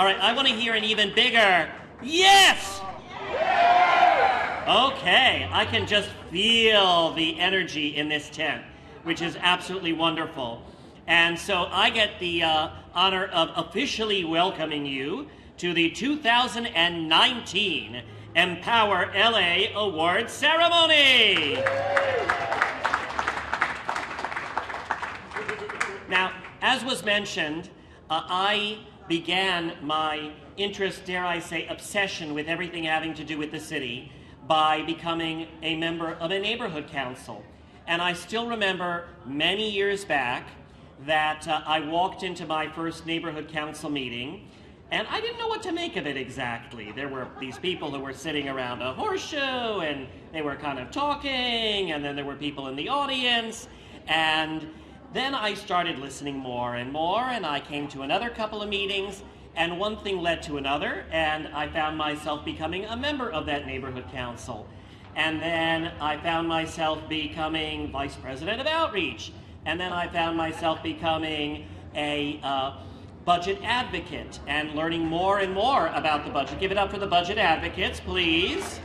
All right, I want to hear an even bigger yes! Okay, I can just feel the energy in this tent, which is absolutely wonderful. And so I get the honor of officially welcoming you to the 2019 Empower LA Awards ceremony. Now, as was mentioned, I began my interest, dare I say, obsession with everything having to do with the city by becoming a member of a neighborhood council. And I still remember many years back that I walked into my first neighborhood council meeting, and I didn't know what to make of it exactly. There were these people who were sitting around a horseshoe, and they were kind of talking, and then there were people in the audience, and then I started listening more and more, and I came to another couple of meetings, and one thing led to another, and I found myself becoming a member of that neighborhood council. And then I found myself becoming vice president of outreach. And then I found myself becoming a budget advocate and learning more and more about the budget. Give it up for the budget advocates, please.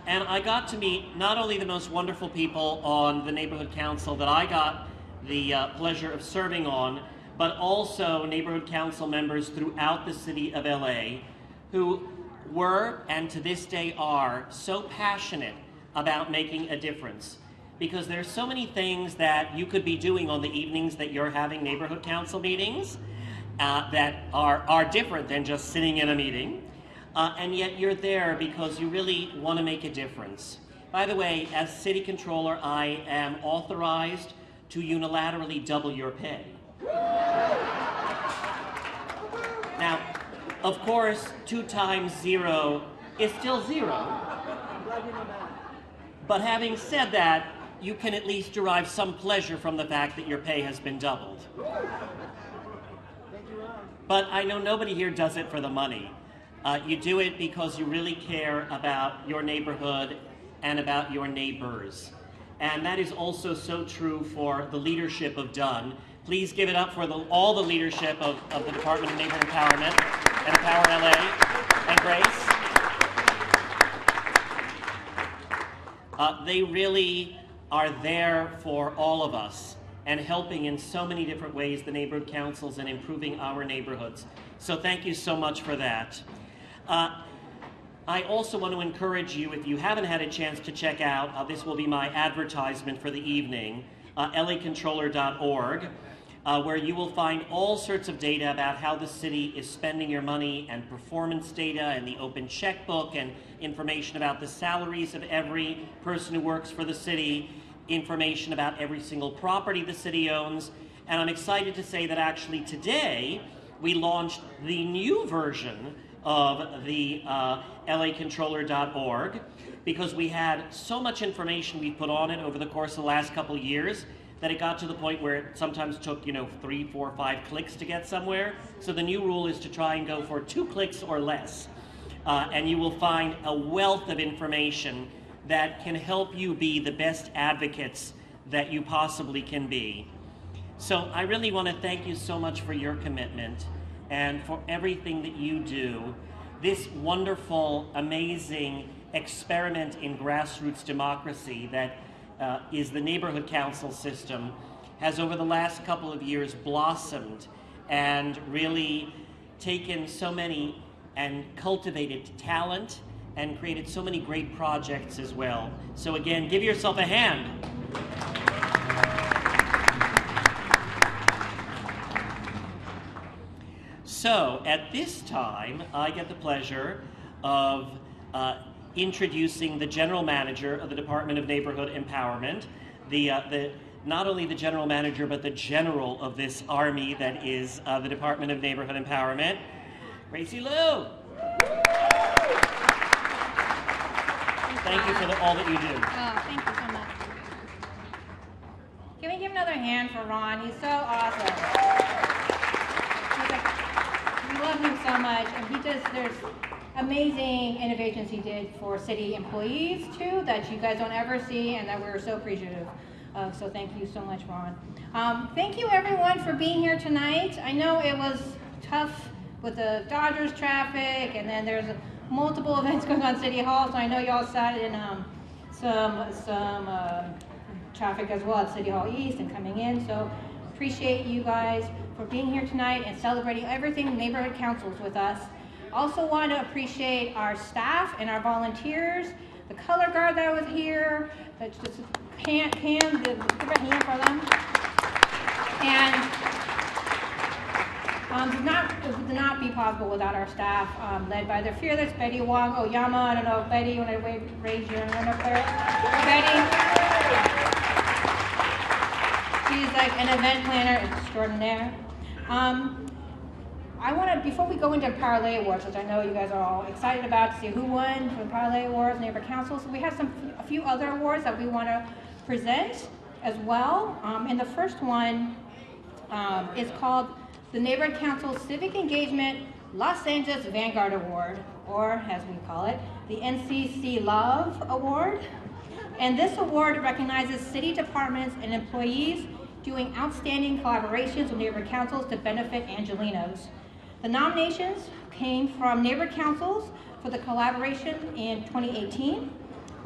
And I got to meet not only the most wonderful people on the neighborhood council that I got the pleasure of serving on, but also neighborhood council members throughout the city of LA who were, and to this day are, so passionate about making a difference. Because there's so many things that you could be doing on the evenings that you're having neighborhood council meetings that are different than just sitting in a meeting. And yet you're there because you really want to make a difference. By the way, as city controller, I am authorized to unilaterally double your pay. Now, of course, 2 times 0 is still 0. But having said that, you can at least derive some pleasure from the fact that your pay has been doubled. But I know nobody here does it for the money. You do it because you really care about your neighborhood and about your neighbors. And that is also so true for the leadership of Dunn. Please give it up for all the leadership of the Department of Neighborhood Empowerment and Empower LA and Grace. They really are there for all of us and helping in so many different ways the neighborhood councils and improving our neighborhoods. So thank you so much for that. I also want to encourage you, if you haven't had a chance to check out, this will be my advertisement for the evening, lacontroller.org, where you will find all sorts of data about how the city is spending your money and performance data and the open checkbook and information about the salaries of every person who works for the city, information about every single property the city owns. And I'm excited to say that actually today we launched the new version of the lacontroller.org because we had so much information we put on it over the course of the last couple of years that it got to the point where it sometimes took, 3, 4, 5 clicks to get somewhere. So the new rule is to try and go for 2 clicks or less. And you will find a wealth of information that can help you be the best advocates that you possibly can be. So I really want to thank you so much for your commitment and for everything that you do. This wonderful, amazing experiment in grassroots democracy that is the neighborhood council system has over the last couple of years blossomed and really taken so many and cultivated talent and created so many great projects as well. So again, give yourself a hand. So at this time, I get the pleasure of introducing the General Manager of the Department of Neighborhood Empowerment, not only the General Manager, but the General of this army that is the Department of Neighborhood Empowerment, Gracie Lou. Thank you for all that you do. Oh, thank you so much. Can we give another hand for Ron? He's so awesome. We love him so much, and there's amazing innovations he did for city employees too that you guys don't ever see, and that we're so appreciative So thank you so much, Ron. Thank you everyone for being here tonight. I know it was tough with the Dodgers traffic, and then there's multiple events going on at City Hall, so I know y'all sat in some traffic as well at City Hall East and coming in, so appreciate you guys for being here tonight and celebrating everything neighborhood councils with us. Also want to appreciate our staff and our volunteers, the color guard that was here, that's just Pam, give a hand for them. And it would not be possible without our staff, led by the fearless Betty Wong Oyama. I don't know, Betty, when I raise your hand up there. Betty. She's like an event planner extraordinaire. I want to, before we go into Parlay Awards, which I know you guys are all excited about to see who won for the Parlay Awards, Neighbor Councils, we have a few other awards that we want to present as well. And the first one is called the Neighborhood Council Civic Engagement Los Angeles Vanguard Award, or as we call it, the NCC Love Award. And this award recognizes city departments and employees doing outstanding collaborations with neighborhood councils to benefit Angelenos. The nominations came from neighborhood councils for the collaboration in 2018.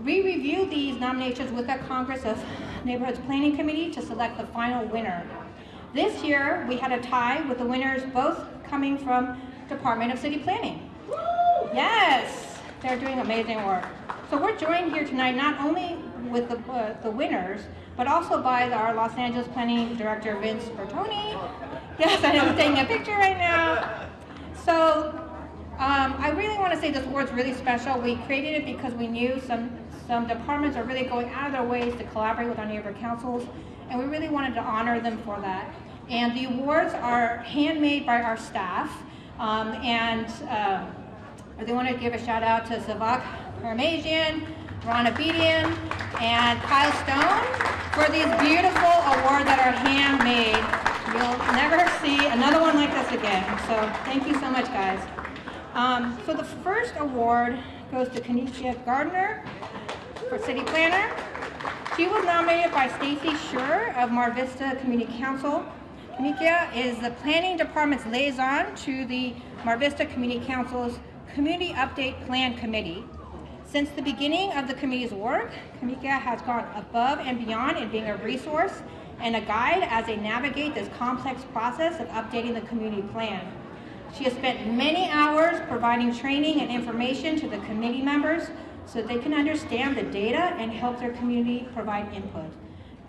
We reviewed these nominations with the Congress of Neighborhoods Planning Committee to select the final winner. This year, we had a tie with the winners both coming from Department of City Planning. Yes, they're doing amazing work. So we're joined here tonight not only with the winners, but also by our Los Angeles Planning Director, Vince Bertoni. Yes, I know he's taking a picture right now. So I really want to say this award's really special. We created it because we knew some departments are really going out of their ways to collaborate with our neighborhood councils, and we really wanted to honor them for that. And the awards are handmade by our staff, and I really want to give a shout out to Civic, Parmesan, Ron Abedian, and Kyle Stone for these beautiful awards that are handmade. You'll never see another one like this again. So thank you so much, guys. So the first award goes to Keynesian Gardner for City Planner. She was nominated by Stacy Schur of Mar Vista Community Council. Keynesian is the Planning Department's liaison to the Mar Vista Community Council's Community Update Plan Committee. Since the beginning of the committee's work, Keynesian has gone above and beyond in being a resource and a guide as they navigate this complex process of updating the community plan. She has spent many hours providing training and information to the committee members so they can understand the data and help their community provide input.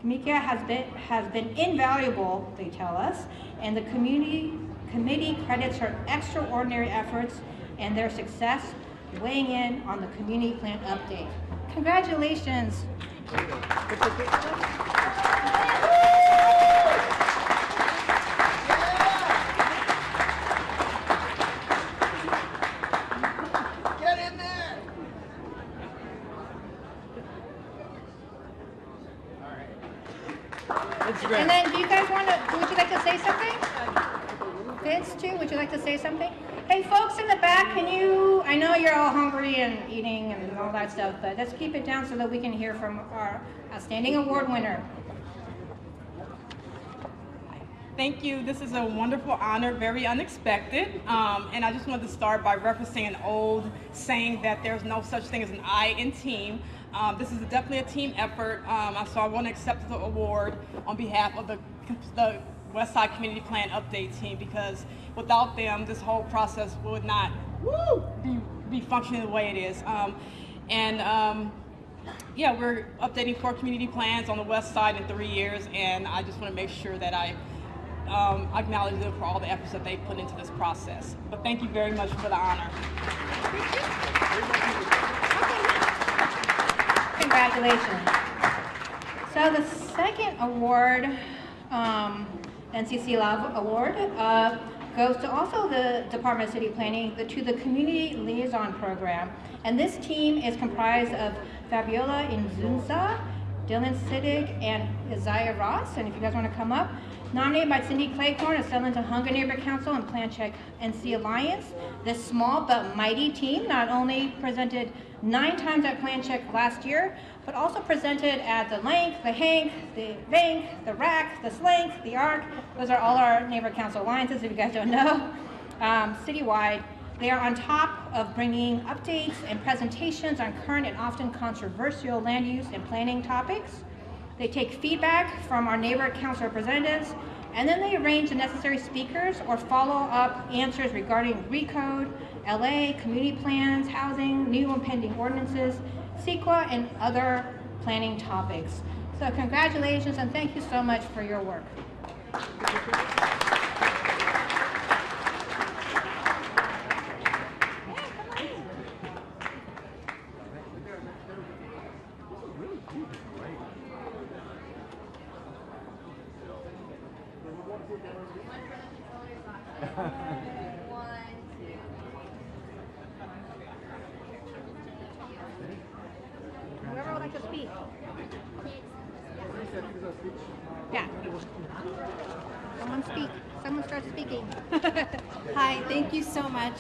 Keynesian has been invaluable, they tell us, and the committee credits her extraordinary efforts and their success weighing in on the community plan update. Congratulations. Get in there. And then do you guys would you like to say something? Vince too, would you like to say something? Hey folks in the back, I know you're all hungry and eating and all that stuff, but let's keep it down so that we can hear from our outstanding award winner. Thank you. This is a wonderful honor, very unexpected. And I just wanted to start by referencing an old saying that there's no such thing as an I in team. This is definitely a team effort. So I want to accept the award on behalf of the West Side Community Plan Update team, because without them, this whole process would not be functioning the way it is. Yeah, we're updating 4 community plans on the West Side in 3 years, and I just want to make sure that I acknowledge them for all the efforts that they put into this process. But thank you very much for the honor. Congratulations. So the second award, NCC Love Award, goes to also the Department of City Planning, to the Community Liaison Program. And this team is comprised of Fabiola Inzunza, Dylan Siddig, and Isaiah Ross. And if you guys want to come up, nominated by Cindy Cleghorn of Stellington Hunger Neighborhood Council and Plan Check NC Alliance. This small but mighty team not only presented 9 times at Plan Check last year, but also presented at the Length, the Hank, the Bank, the Rack, the Slank, the Arc. Those are all our neighborhood council alliances, if you guys don't know. Citywide, they are on top of bringing updates and presentations on current and often controversial land use and planning topics. They take feedback from our neighborhood council representatives, and then they arrange the necessary speakers or follow-up answers regarding RECODE, LA, community plans, housing, new and pending ordinances, CEQA, and other planning topics. So congratulations and thank you so much for your work. Whoever would like to speak? Yeah. Someone speak. Someone start speaking. Hi, thank you so much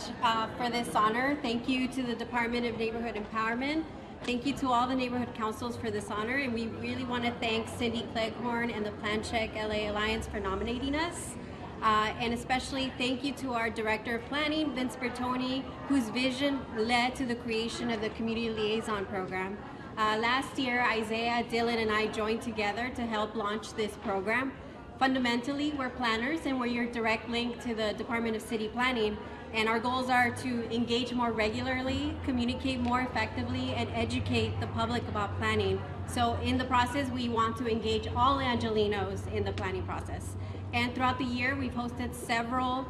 for this honor. Thank you to the Department of Neighborhood Empowerment. Thank you to all the neighborhood councils for this honor, and we really want to thank Cindy Cleghorn and the Plan Check LA Alliance for nominating us. And especially thank you to our Director of Planning, Vince Bertoni, whose vision led to the creation of the Community Liaison Program. Last year, Isaiah, Dylan, and I joined together to help launch this program. Fundamentally, we're planners and we're your direct link to the Department of City Planning. And our goals are to engage more regularly, communicate more effectively, and educate the public about planning. So in the process, we want to engage all Angelenos in the planning process. And throughout the year, we've hosted several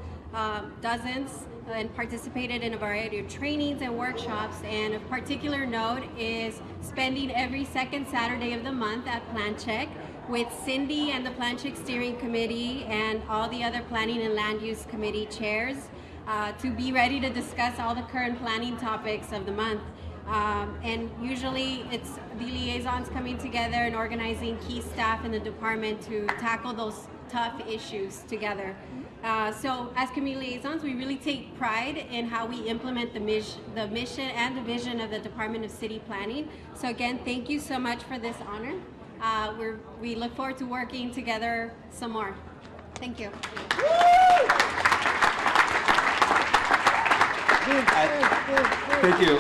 dozens and participated in a variety of trainings and workshops. And of particular note is spending every second Saturday of the month at Plan Check with Cindy and the Plan Check Steering Committee and all the other Planning and Land Use Committee chairs to be ready to discuss all the current planning topics of the month. And usually it's the liaisons coming together and organizing key staff in the department to tackle those tough issues together. So as community liaisons, we really take pride in how we implement the mission and the vision of the Department of City Planning. So again, thank you so much for this honor. We look forward to working together some more. Thank you. Thank you.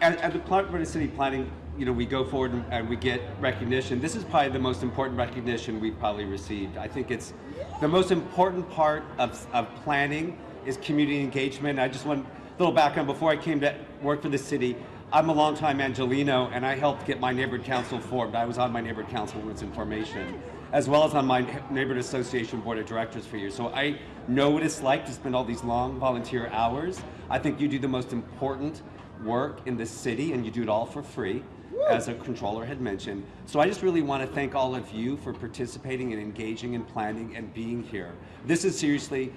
At the Department of City Planning, you know, we go forward and we get recognition. This is probably the most important recognition we've probably received. I think it's the most important part of planning is community engagement. I just want a little background. Before I came to work for the city, I'm a longtime Angeleno, and I helped get my neighborhood council formed. I was on my neighborhood council when it's in formation, as well as on my neighborhood association board of directors for years. So I know what it's like to spend all these long volunteer hours. I think you do the most important work in the city, and you do it all for free, as a controller had mentioned. So I just really want to thank all of you for participating and engaging in planning and being here. This is seriously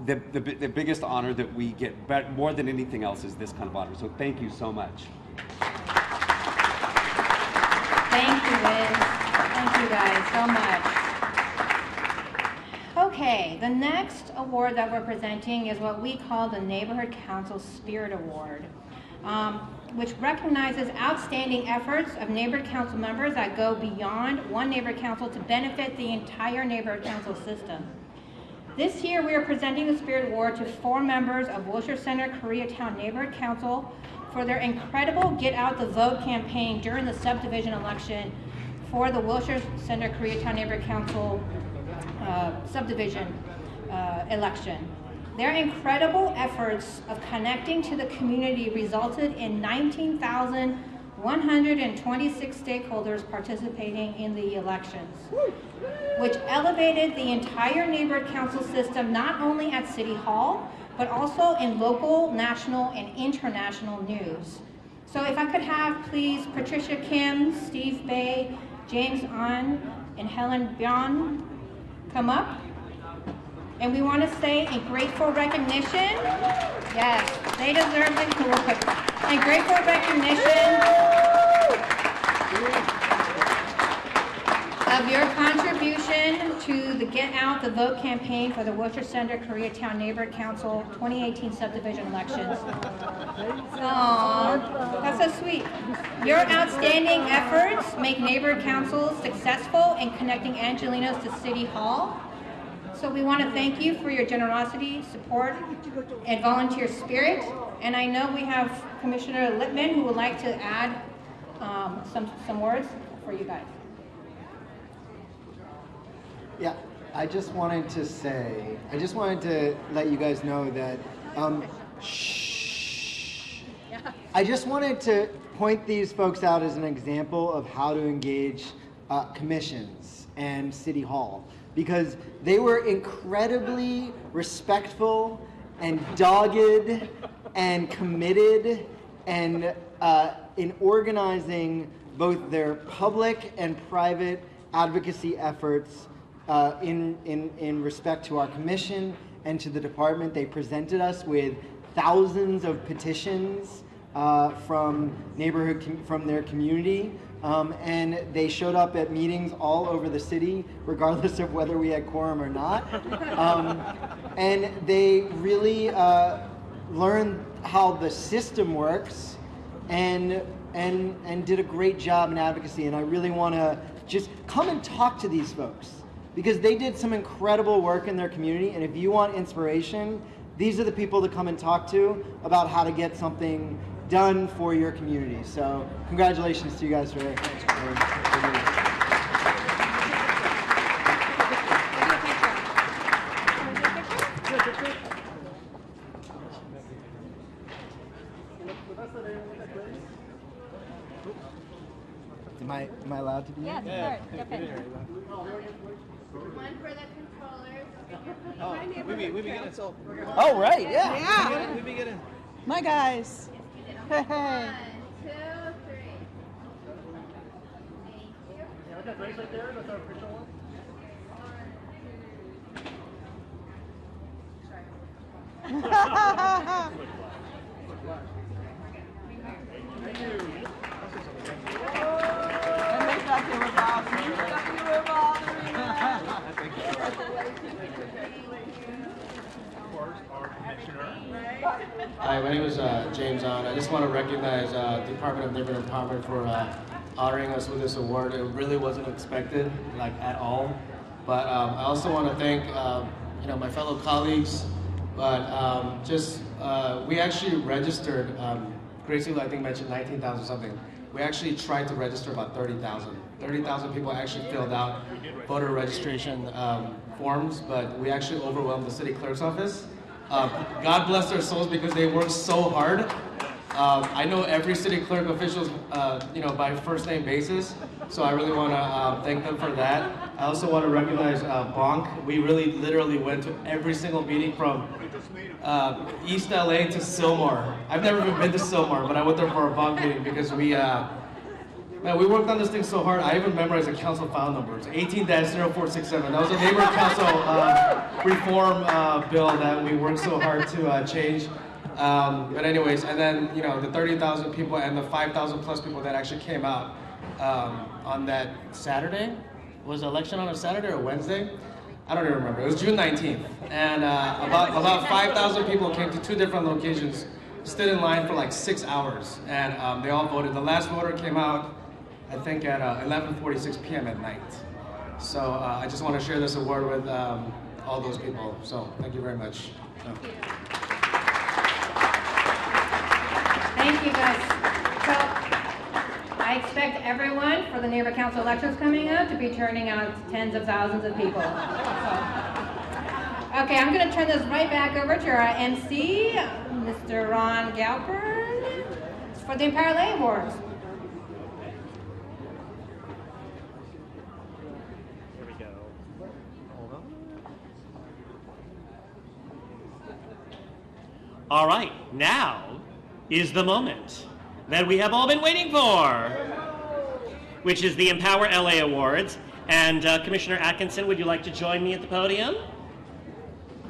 the biggest honor that we get, but more than anything else is this kind of honor. So thank you so much. Thank you, Liz. Thank you guys so much. Okay, the next award that we're presenting is what we call the Neighborhood Council Spirit Award, which recognizes outstanding efforts of neighborhood council members that go beyond one neighborhood council to benefit the entire neighborhood council system. This year, we are presenting the Spirit Award to 4 members of Wilshire Center Koreatown Neighborhood Council for their incredible Get Out the Vote campaign during the subdivision election for the Wilshire Center Koreatown Neighborhood Council subdivision election. Their incredible efforts of connecting to the community resulted in 19,126 stakeholders participating in the elections, which elevated the entire neighborhood council system not only at City Hall, but also in local, national, and international news. So if I could have, please, Patricia Kim, Steve Bay, James An, and Helen Bion come up. And we want to say a grateful recognition. Yes, they deserve it. A grateful recognition of your contribution to the Get Out the Vote campaign for the Worcester Center Koreatown Neighborhood Council 2018 subdivision elections. Aww, that's so sweet. Your outstanding efforts make neighborhood councils successful in connecting Angelenos to City Hall. So we want to thank you for your generosity, support, and volunteer spirit. And I know we have Commissioner Lippman who would like to add some words for you guys. Yeah, I just wanted to let you guys know that, I just wanted to point these folks out as an example of how to engage commissions and City Hall, because they were incredibly respectful and dogged and committed and in organizing both their public and private advocacy efforts in respect to our commission and to the department. They presented us with thousands of petitions from their community, and they showed up at meetings all over the city, regardless of whether we had quorum or not. And they really learned how the system works and did a great job in advocacy. And I really want to just come and talk to these folks, because they did some incredible work in their community. And if you want inspiration, these are the people to come and talk to about how to get something done for your community. So congratulations to you guys for Am I allowed to be? Yes, sure. Jump in. One for the controllers. Oh, we be getting so. Oh right, yeah. Yeah. We be getting. My guys. Hey, hey. 1, 2, 3. Thank you. Yeah, I got Grace right there. That's our official one. Thank you. Hi, my name is James On. I just want to recognize Department of Neighborhood Empowerment for honoring us with this award. It really wasn't expected, like at all. But I also want to thank my fellow colleagues. But we actually registered. Gracie, I think, mentioned 19,000 something. We actually tried to register about 30,000. 30,000 people actually filled out voter registration forms, but we actually overwhelmed the city clerk's office. God bless their souls, because they work so hard. I know every city clerk officials, by first name basis, so I really want to thank them for that. I also want to recognize Bonk. We really literally went to every single meeting from East LA to Sylmar. I've never even been to Sylmar, but I went there for a Bonk meeting because we worked on this thing so hard. I even memorized the council file numbers, 18-0467. That was a neighborhood council reform bill that we worked so hard to change. But anyways, and then the 30,000 people and the 5,000 plus people that actually came out on that Saturday. Was the election on a Saturday or Wednesday? I don't even remember. It was June 19th, and about 5,000 people came to 2 different locations, stood in line for like 6 hours, and they all voted. The last voter came out, I think, at 11:46 p.m. at night. So I just want to share this award with all those people. So thank you very much. Thank you, guys. So I expect everyone for the neighborhood council elections coming up to be turning out tens of thousands of people. Okay, I'm going to turn this right back over to our MC, Mr. Ron Galperin, for the Empower LA Awards. Here we go. Hold on. All right, now is the moment that we have all been waiting for, which is the Empower LA Awards. And Commissioner Atkinson, would you like to join me at the podium?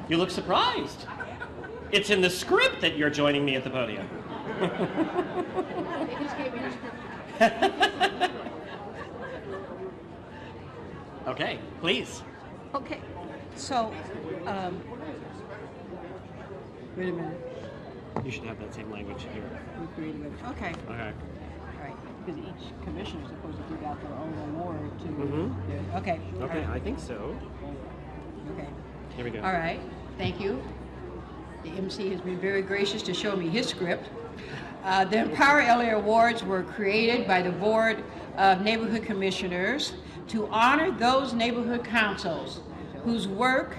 You look surprised. It's in the script that you're joining me at the podium. Okay, please. Okay, so, wait a minute. You should have that same language here. We created it. Okay, Okay. all right, because each commissioner is supposed to give out their own award to. Mhm. Okay. all Okay, right, I think so. Okay. Here we go. All right, thank you. The MC has been very gracious to show me his script. The Empower LA Awards were created by the Board of Neighborhood Commissioners to honor those neighborhood councils whose work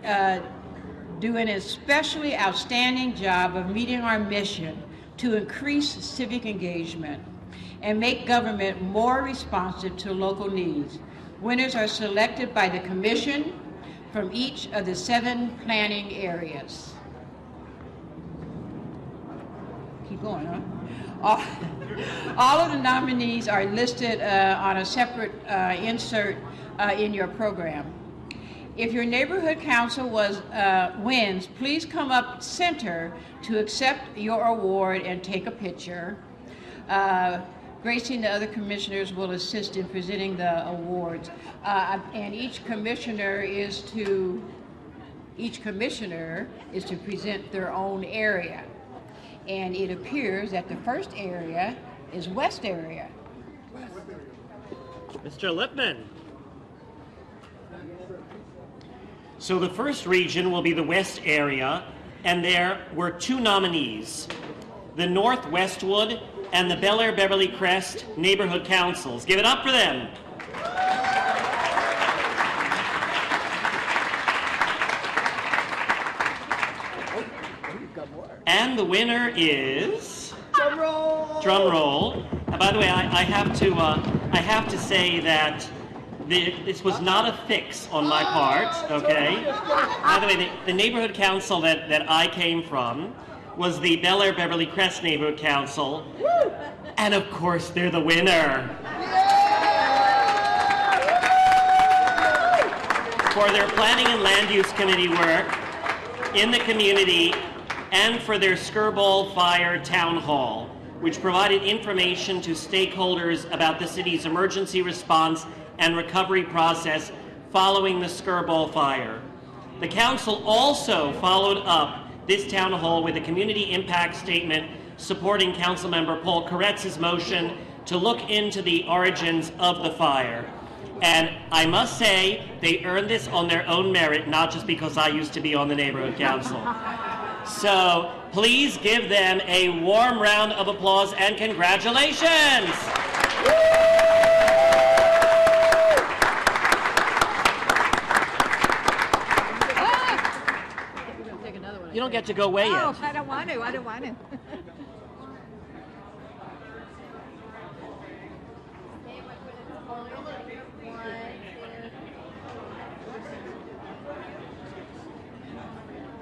do an especially outstanding job of meeting our mission to increase civic engagement and make government more responsive to local needs. Winners are selected by the Commission from each of the 7 planning areas. Keep going, huh? All of the nominees are listed on a separate insert in your program. If your neighborhood council wins, please come up center to accept your award and take a picture. Gracie and the other commissioners will assist in presenting the awards. And each commissioner is to present their own area. And it appears that the first area is West area. Mr. Lipman. So the first region will be the West area, and there were 2 nominees, the North Westwood and the Bel Air Beverly Crest Neighborhood Councils. Give it up for them. And the winner is... Drum roll! Drum roll. By the way, I have to say that this was not a fix on my part, okay? By the way, the neighborhood council that I came from was the Bel Air Beverly Crest Neighborhood Council. And of course, they're the winner. For their planning and land use committee work in the community and for their Skirball Fire Town Hall, which provided information to stakeholders about the city's emergency response and recovery process following the Skirball fire. The council also followed up this town hall with a community impact statement supporting Councilmember Paul Koretz's motion to look into the origins of the fire. And I must say, they earned this on their own merit, not just because I used to be on the neighborhood council. So please give them a warm round of applause and congratulations. You don't get to go away yet. Oh, I don't want to. I don't want to.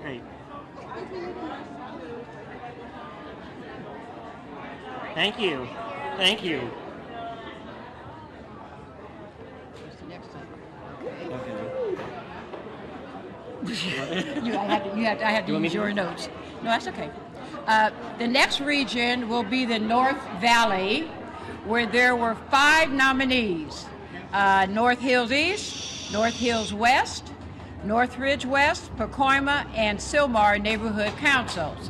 Great. Thank you. Thank you. What's the next one? Okay. I have to use your notes. No, that's okay. The next region will be the North Valley, where there were 5 nominees. North Hills East, North Hills West, Northridge West, Pacoima, and Sylmar neighborhood councils.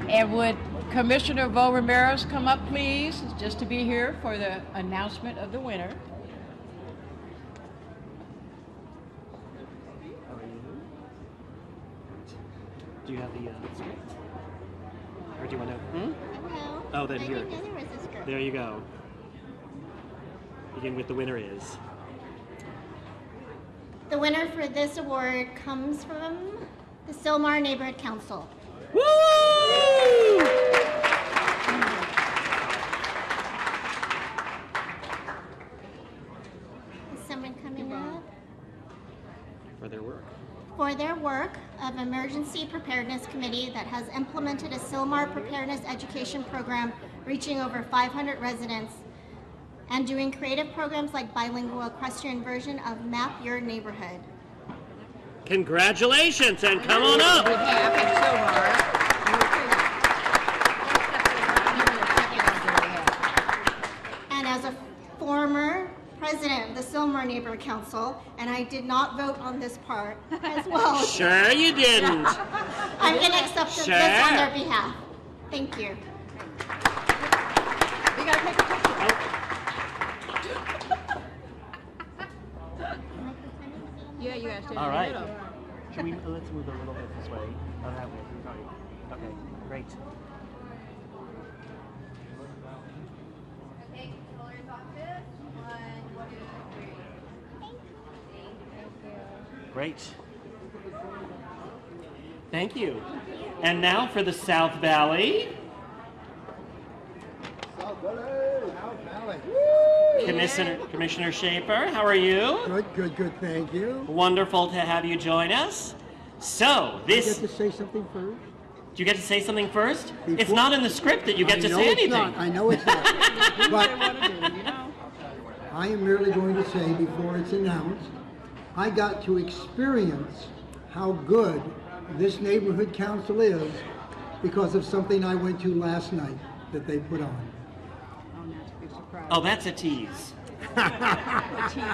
And would Commissioner Vo Ramirez come up, please, just to be here for the announcement of the winner. Do you have the script? Or do you want to? Hello. Oh, then here. Where's the script? There you go. Begin with the winner is. The winner for this award comes from the Sylmar Neighborhood Council. Woo! Is someone coming up? For their work. For their work of Emergency Preparedness Committee that has implemented a Sylmar preparedness education program reaching over 500 residents and doing creative programs like bilingual equestrian version of Map Your Neighborhood. Congratulations, and come on up. And as a former president of the Sylmar Neighborhood Council, and I did not vote on this part as well. Sure you didn't. I'm going to accept this on their behalf. Thank you. You gotta take a picture. Yeah, you gotta stand All in right. the middle. Should we, let's move a little bit this way. Oh, that way. Sorry. Okay, great. Okay, controller's office. 1, 2, 3. Great. Thank you. And now for the South Valley. South Valley. Commissioner Schaefer, how are you? Good, thank you. Wonderful to have you join us. So, this... Do you get to say something first? Do you get to say something first? Before- It's not in the script that you get to I know say it's anything. not. I know it's not. But I am merely going to say before it's announced, I got to experience how good this neighborhood council is because of something I went to last night that they put on. Oh, that's a tease. A tease.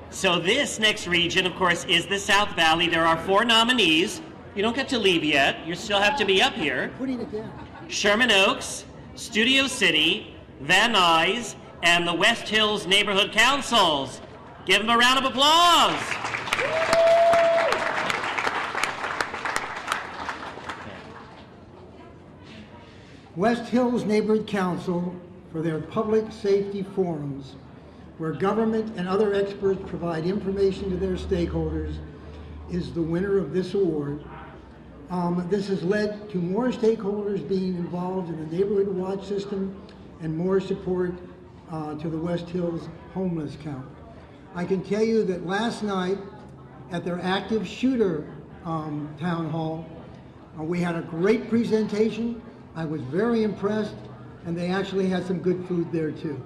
So this next region, of course, is the South Valley. There are 4 nominees. You don't get to leave yet. You still have to be up here. Putting it down. Sherman Oaks, Studio City, Van Nuys, and the West Hills Neighborhood Councils. Give them a round of applause. West Hills Neighborhood Council for their public safety forums, where government and other experts provide information to their stakeholders, is the winner of this award. This has led to more stakeholders being involved in the neighborhood watch system and more support to the West Hills homeless count. I can tell you that last night at their active shooter town hall, we had a great presentation. I was very impressed, and they actually had some good food there too.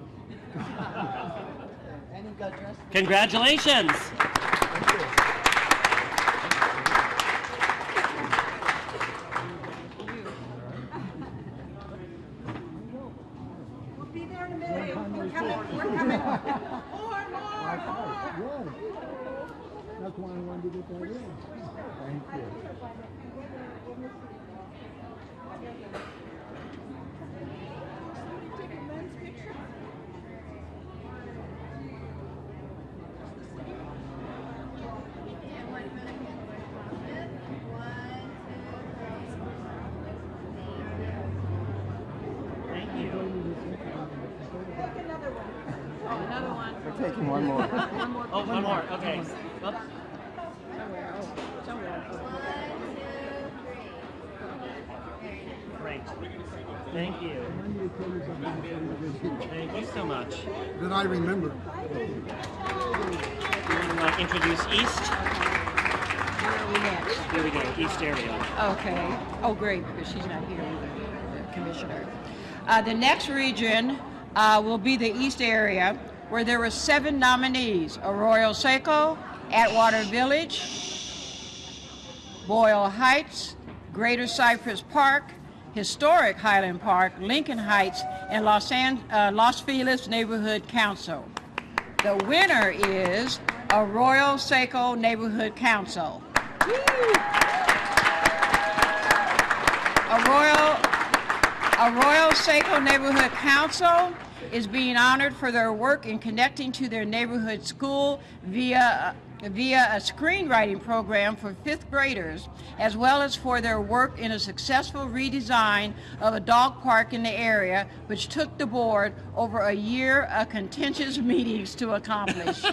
Congratulations. We'll be there in a minute. We're coming. That's why I wanted to get that in. Thank you. Another one. Taking one more. Oh, one more. Okay. Oops. Somewhere. Great. Thank you. Thank you so much. That I remember. You want to introduce East? Where are we next? Here we go, East area. Okay. Oh, great, because she's not here with the commissioner. The next region will be the East area, where there were 7 nominees: Arroyo Seco, Atwater Village, Boyle Heights, Greater Cypress Park, Historic Highland Park, Lincoln Heights, and Los Feliz Neighborhood Council. The winner is Arroyo Seco Neighborhood Council. Arroyo Seco Neighborhood Council is being honored for their work in connecting to their neighborhood school via a screenwriting program for 5th graders, as well as for their work in a successful redesign of a dog park in the area, which took the board over a year of contentious meetings to accomplish.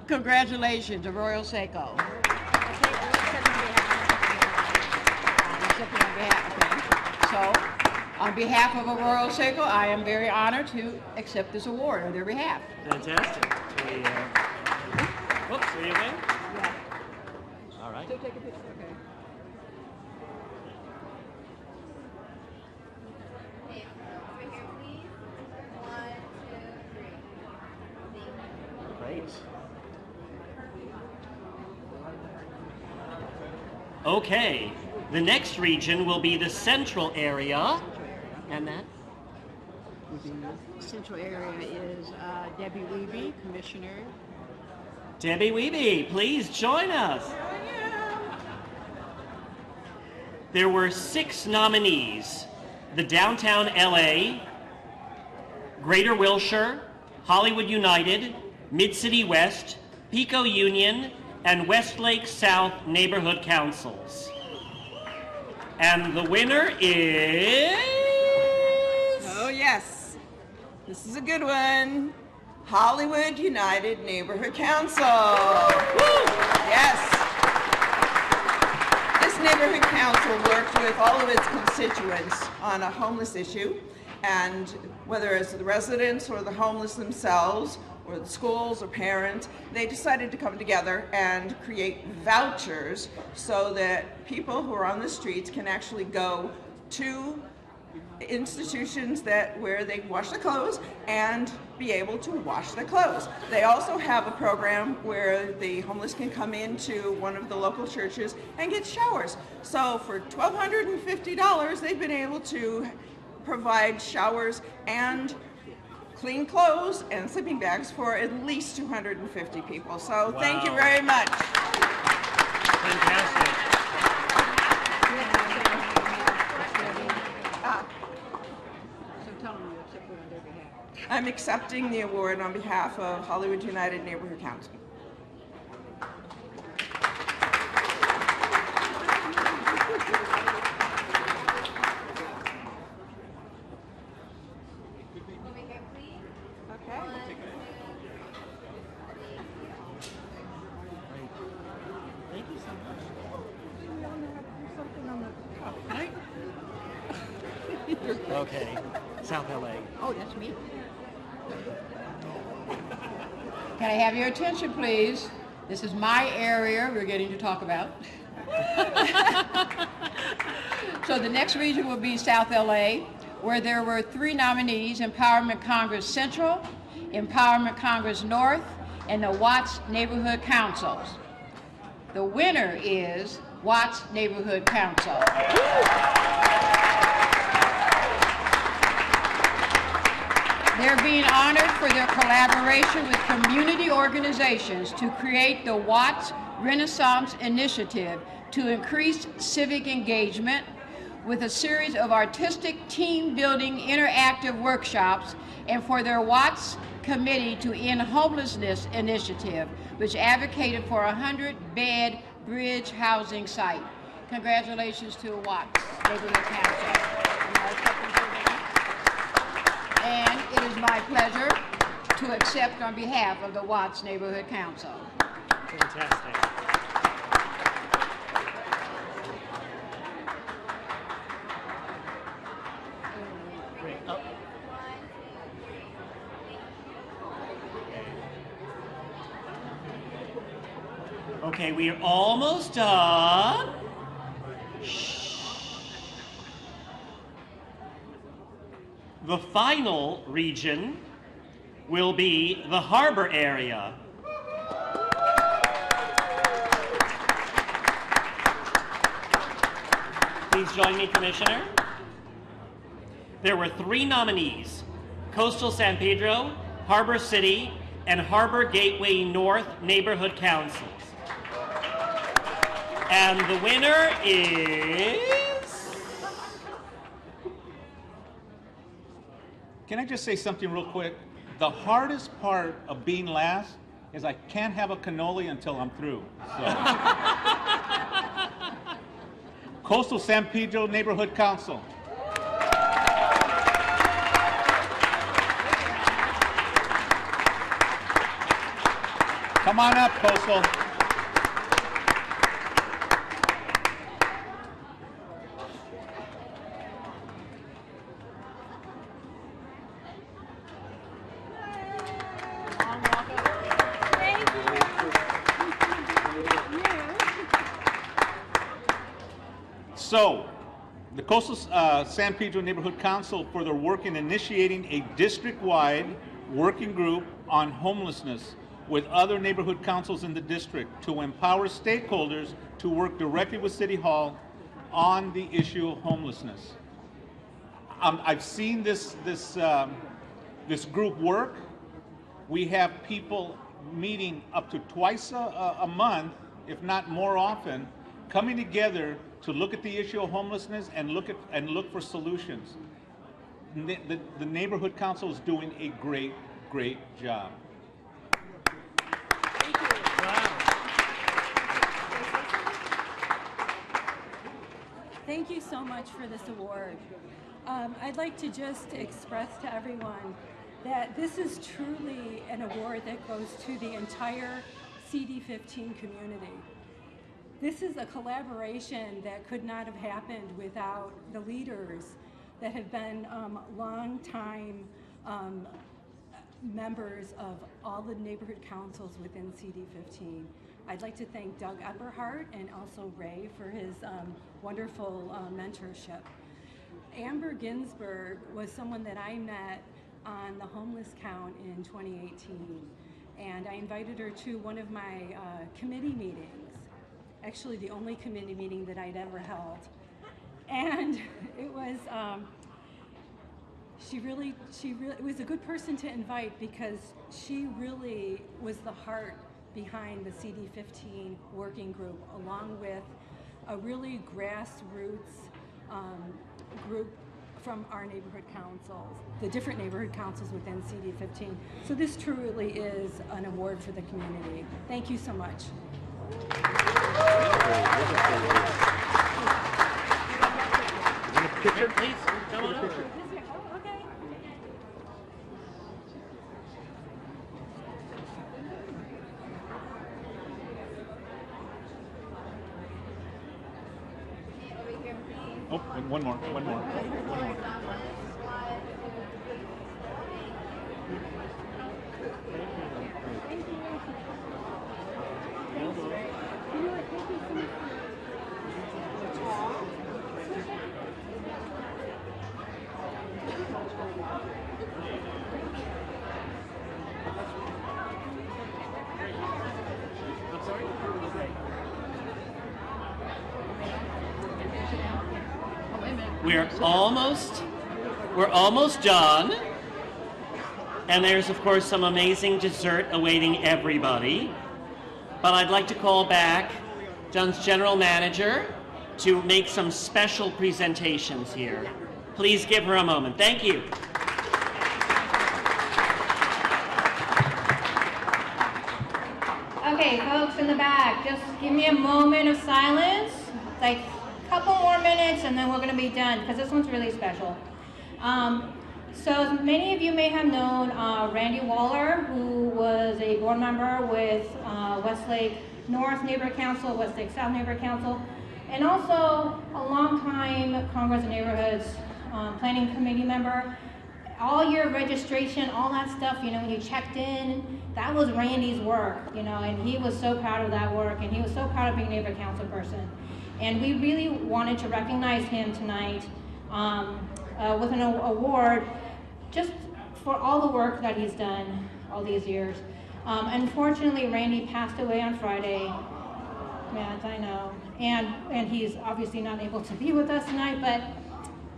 Congratulations, Arroyo Seco. So, on behalf of Arroyo Seco, I am very honored to accept this award on their behalf. Fantastic. Whoops, are you okay? Yeah. All right. So take a picture, okay. Okay, over here, please. 1, 2, 3. Great. Okay, the next region will be the central area. And that? the central area is Debbie Weeby, Commissioner. Debbie Weeby, please join us. There were 6 nominees: the Downtown LA, Greater Wilshire, Hollywood United, Mid-City West, Pico Union, and Westlake South Neighborhood Councils. And the winner is... Oh yes, this is a good one. Hollywood United Neighborhood Council. Woo! Yes. This neighborhood council worked with all of its constituents on a homeless issue, and whether it's the residents or the homeless themselves or the schools or parents, they decided to come together and create vouchers so that people who are on the streets can actually go to institutions where they wash their clothes and be able to wash their clothes. They also have a program where the homeless can come into one of the local churches and get showers. So for $1,250, they've been able to provide showers and clean clothes and sleeping bags for at least 250 people. So Thank you very much. Fantastic. I'm accepting the award on behalf of Hollywood United Neighborhood Council. Okay, South LA. Oh, that's me. Can I have your attention, please? This is my area we're getting to talk about. So the next region will be South LA, where there were 3 nominees: Empowerment Congress Central, Empowerment Congress North, and the Watts Neighborhood Councils. The winner is Watts Neighborhood Council. They're being honored for their collaboration with community organizations to create the Watts Renaissance Initiative to increase civic engagement with a series of artistic team-building interactive workshops, and for their Watts Committee to End Homelessness Initiative, which advocated for a 100-bed bridge housing site. Congratulations to Watts Neighborhood Council. And it is my pleasure to accept on behalf of the Watts Neighborhood Council. Fantastic. Great. Oh. Okay, we are almost done. Shh. The final region will be the harbor area. Please join me, Commissioner. There were 3 nominees: Coastal San Pedro, Harbor City, and Harbor Gateway North Neighborhood Councils. And the winner is... Can I just say something real quick? The hardest part of being last is I can't have a cannoli until I'm through. So. Coastal San Pedro Neighborhood Council. Come on up, Coastal. So, the Coastal San Pedro Neighborhood Council, for their work in initiating a district-wide working group on homelessness with other neighborhood councils in the district to empower stakeholders to work directly with City Hall on the issue of homelessness. I've seen this this group work. We have people meeting up to twice a month, if not more often, coming together to look at the issue of homelessness and look for solutions. The neighborhood council is doing a great job. Thank you so much for this award. I'd like to just express to everyone that this is truly an award that goes to the entire CD15 community. This is a collaboration that could not have happened without the leaders that have been long-time members of all the neighborhood councils within CD15. I'd like to thank Doug Epperhart and also Ray for his wonderful mentorship. Amber Ginsberg was someone that I met on the homeless count in 2018, and I invited her to one of my committee meetings, actually the only committee meeting that I'd ever held. And it was, it was a good person to invite because she really was the heart behind the CD15 working group, along with a really grassroots group from our neighborhood councils, the different neighborhood councils within CD15. So this truly is an award for the community. Thank you so much. Picture, please. Come on over. Okay. Oh, one more. We're almost done. And there's, of course, some amazing dessert awaiting everybody. But I'd like to call back John's general manager to make some special presentations here. Please give her a moment. Thank you. Okay, folks in the back, just give me a moment of silence. It's like a couple more minutes and then we're going to be done because this one's really special. So as many of you may have known Randy Waller, who was a board member with Westlake North Neighborhood Council, Westlake South Neighborhood Council, and also a longtime Congress of Neighborhoods Planning Committee member. All your registration, all that stuff, you know, when you checked in, that was Randy's work, you know, and he was so proud of that work, and he was so proud of being a neighborhood council person. And we really wanted to recognize him tonight with an award just for all the work that he's done all these years. Unfortunately, Randy passed away on Friday. Yes, I know. And he's obviously not able to be with us tonight, but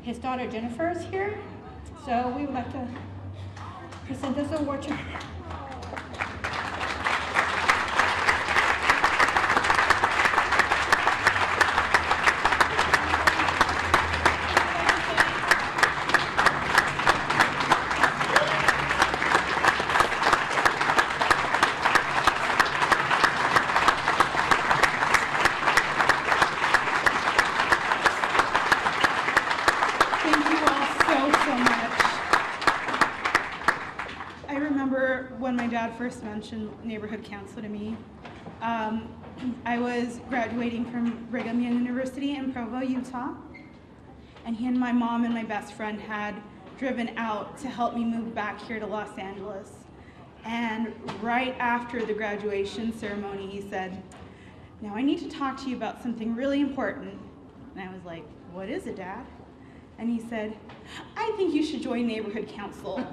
his daughter Jennifer is here. So we would like to present this award to her. First mentioned neighborhood council to me. I was graduating from Brigham Young University in Provo, Utah, and he and my mom and my best friend had driven out to help me move back here to Los Angeles. And right after the graduation ceremony, he said, "Now I need to talk to you about something really important." And I was like, "What is it, Dad?" And he said, "I think you should join neighborhood council."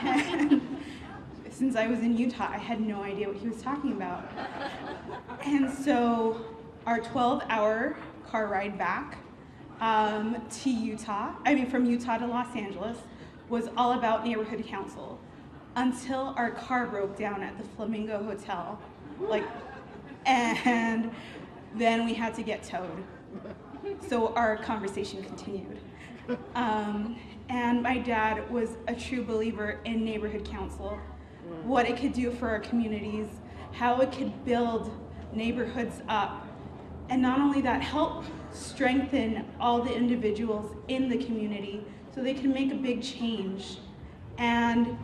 And since I was in Utah, I had no idea what he was talking about. And so our 12-hour car ride back to Utah, from Utah to Los Angeles, was all about neighborhood council until our car broke down at the Flamingo Hotel. And then we had to get towed. So our conversation continued. And my dad was a true believer in neighborhood council, what it could do for our communities, how it could build neighborhoods up, and not only that, help strengthen all the individuals in the community so they can make a big change. And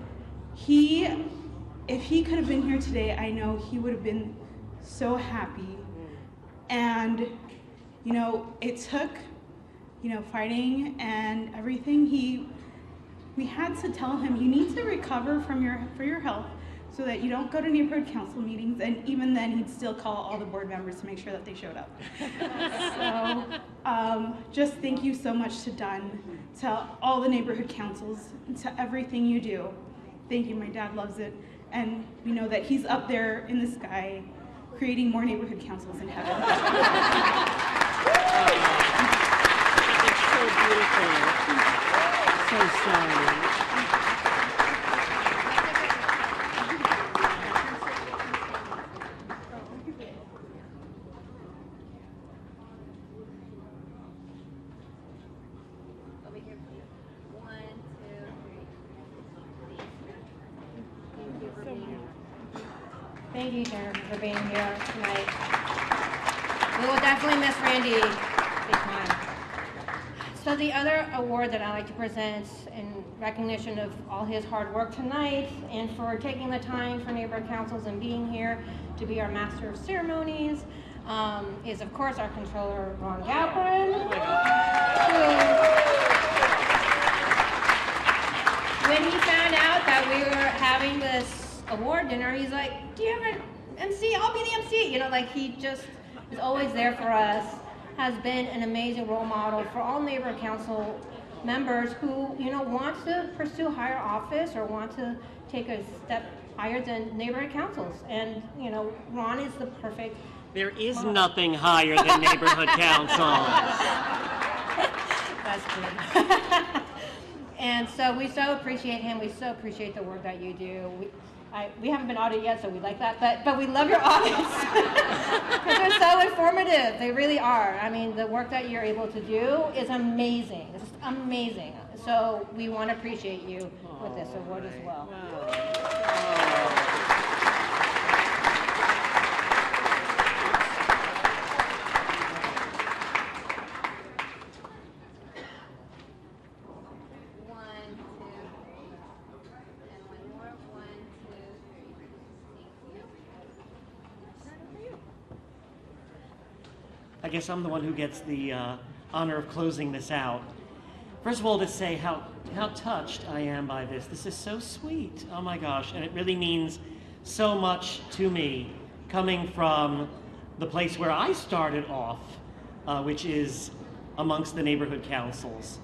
if he could have been here today, I know he would have been so happy. And it took fighting and everything. We had to tell him, you need to recover for your health so that you don't go to neighborhood council meetings, and even then he'd still call all the board members to make sure that they showed up. So just thank you so much to Dunn, to all the neighborhood councils, and to everything you do. Thank you, my dad loves it, and we know that he's up there in the sky creating more neighborhood councils in heaven. It's so beautiful. So sorry. Thank you, Jennifer, for being here tonight. We will definitely miss Randy big time. So the other award that I like to present in recognition of all his hard work tonight and for taking the time for neighborhood councils and being here to be our master of ceremonies is, of course, our controller, Ron Galperin. When he found out that we were having this award dinner, he's like, do you have an MC? I'll be the MC. He just is always there for us, has been an amazing role model for all neighborhood council members who, want to pursue higher office or want to take a step higher than neighborhood councils. And, Ron is the perfect There is nothing higher than neighborhood council. That's good. And so we so appreciate him. We so appreciate the work that you do. We haven't been audited yet, so we like that. But we love your audits because they're so informative. They really are. I mean, the work that you're able to do is amazing. It's just amazing. So we want to appreciate you with this award as well. I guess I'm the one who gets the honor of closing this out. First of all, to say how touched I am by this. This is so sweet. Oh my gosh. And it really means so much to me coming from the place where I started off, which is amongst the neighborhood councils.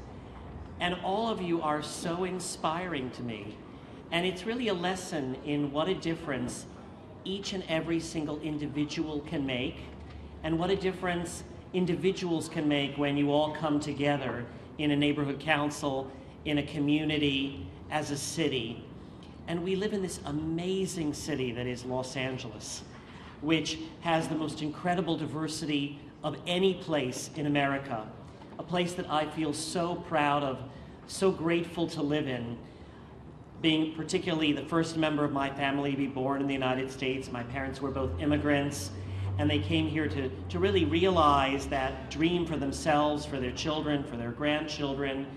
And all of you are so inspiring to me. And it's really a lesson in what a difference each and every single individual can make, and what a difference individuals can make when you all come together in a neighborhood council, in a community, as a city. And we live in this amazing city that is Los Angeles, which has the most incredible diversity of any place in America, a place that I feel so proud of, so grateful to live in, being particularly the first member of my family to be born in the United States. My parents were both immigrants, and they came here to really realize that dream for themselves, for their children, for their grandchildren.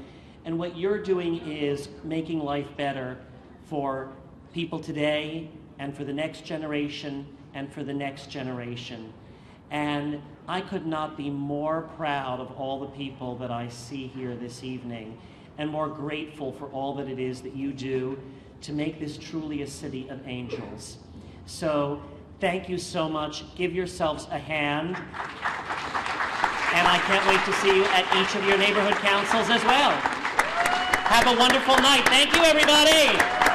And what you're doing is making life better for people today and for the next generation and for the next generation. And I could not be more proud of all the people that I see here this evening and more grateful for all that it is that you do to make this truly a city of angels. So thank you so much. Give yourselves a hand. And I can't wait to see you at each of your neighborhood councils as well. Have a wonderful night. Thank you, everybody.